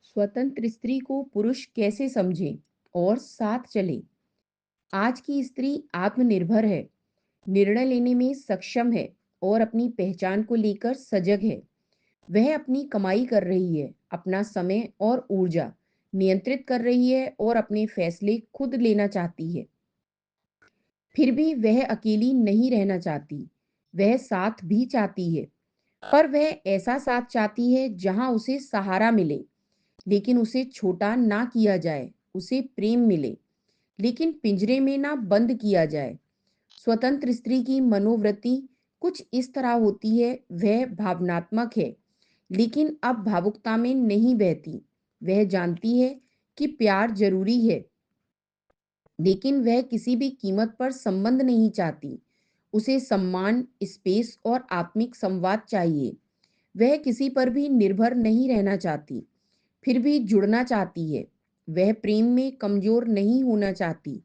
स्वतंत्र स्त्री को पुरुष कैसे समझे और साथ चले। आज की स्त्री आत्मनिर्भर है, निर्णय लेने में सक्षम है और अपनी पहचान को लेकर सजग है। वह अपनी कमाई कर रही है, अपना समय और ऊर्जा नियंत्रित कर रही है और अपने फैसले खुद लेना चाहती है। फिर भी वह अकेली नहीं रहना चाहती, वह साथ भी चाहती है। पर वह ऐसा साथ चाहती है जहां उसे सहारा मिले, लेकिन उसे छोटा ना किया जाए, उसे प्रेम मिले, लेकिन पिंजरे में ना बंद किया जाए। स्वतंत्र स्त्री की मनोवृत्ति कुछ इस तरह होती है, वह भावनात्मक है, लेकिन अब भावुकता में नहीं बहती। वह जानती है कि प्यार जरूरी है, लेकिन वह किसी भी कीमत पर संबंध नहीं चाहती। उसे सम्मान, स्पेस और आत्मिक संवाद चाहिए। वह किसी पर भी निर्भर नहीं रहना चाहती, फिर भी जुड़ना चाहती है। वह प्रेम में कमजोर नहीं होना चाहती,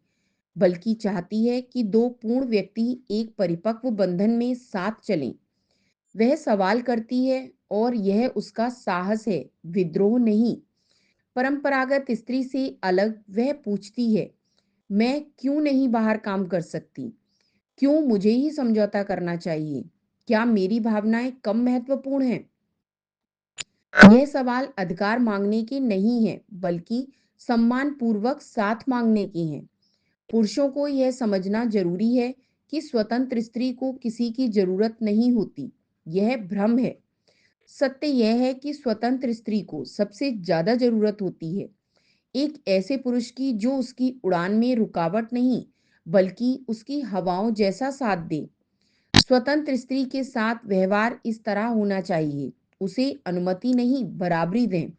बल्कि चाहती है कि दो पूर्ण व्यक्ति एक परिपक्व बंधन में साथ चलें। वह सवाल करती है और यह उसका साहस है, विद्रोह नहीं। परंपरागत स्त्री से अलग वह पूछती है, मैं क्यों नहीं बाहर काम कर सकती? क्यों मुझे ही समझौता करना चाहिए? क्या मेरी भावनाएं कम महत्वपूर्ण हैं? यह सवाल अधिकार मांगने के नहीं है, बल्कि सम्मान पूर्वक साथ मांगने के हैं। पुरुषों को यह समझना जरूरी है कि स्वतंत्र स्त्री को किसी की जरूरत नहीं होती। यह भ्रम है। सत्य यह है कि स्वतंत्र स्त्री को सबसे ज्यादा जरूरत होती है एक ऐसे पुरुष की जो उसकी उड़ान में रुकावट नहीं, बल्कि उसकी हवाओं जैसा साथ दे। स्वतंत्र स्त्री के साथ व्यवहार इस तरह होना चाहिए, उसे अनुमति नहीं, बराबरी दें।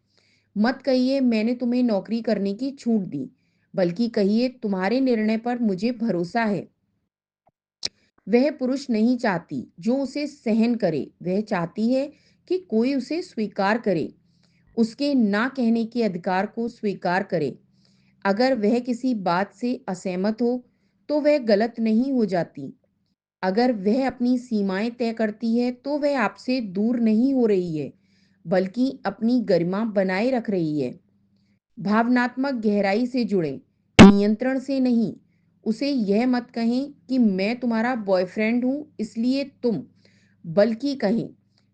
मत कहिए मैंने तुम्हें नौकरी करने की छूट दी, बल्कि कहिए तुम्हारे निर्णय पर मुझे भरोसा है। वह पुरुष नहीं चाहती जो उसे सहन करे, वह चाहती है कि कोई उसे स्वीकार करे, उसके ना कहने के अधिकार को स्वीकार करे। अगर वह किसी बात से असहमत हो तो वह गलत नहीं हो जाती। अगर वह अपनी सीमाएं तय करती है तो वह आपसे दूर नहीं हो रही है, बल्कि अपनी गरिमा बनाए रख रही है। भावनात्मक गहराई से जुड़ें, नियंत्रण से नहीं। उसे यह मत कहें कि मैं तुम्हारा बॉयफ्रेंड हूं इसलिए तुम, बल्कि कहें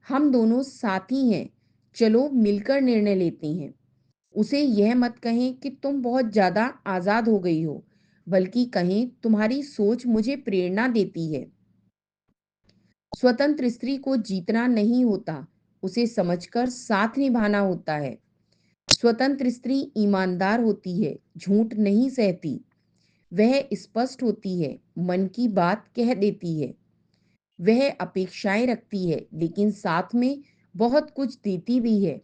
हम दोनों साथी हैं, चलो मिलकर निर्णय लेते हैं। उसे यह मत कहें कि तुम बहुत ज्यादा आजाद हो गई हो, बल्कि कहें तुम्हारी सोच मुझे प्रेरणा देती है। स्वतंत्र स्त्री को जीतना नहीं होता, उसे समझकर साथ निभाना होता है। स्वतंत्र स्त्री ईमानदार होती है, झूठ नहीं सहती। वह स्पष्ट होती है, मन की बात कह देती है। वह अपेक्षाएं रखती है, लेकिन साथ में बहुत कुछ देती भी है।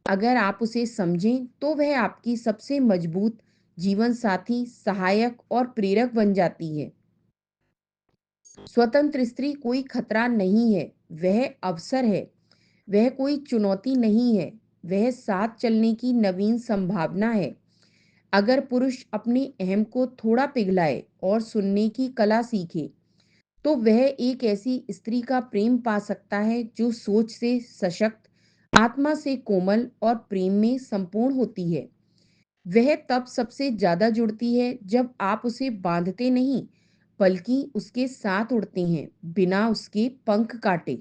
अगर आप उसे समझें तो वह आपकी सबसे मजबूत जीवन साथी, सहायक और प्रेरक बन जाती है। स्वतंत्र स्त्री कोई खतरा नहीं है, वह अवसर है। वह कोई चुनौती नहीं है, वह साथ चलने की नवीन संभावना है। अगर पुरुष अपने अहम को थोड़ा पिघलाए और सुनने की कला सीखे, तो वह एक ऐसी स्त्री का प्रेम पा सकता है जो सोच से सशक्त, आत्मा से कोमल और प्रेम में संपूर्ण होती है। वह तब सबसे ज्यादा जुड़ती है जब आप उसे बांधते नहीं, बल्कि उसके साथ उड़ते हैं, बिना उसके पंख काटे।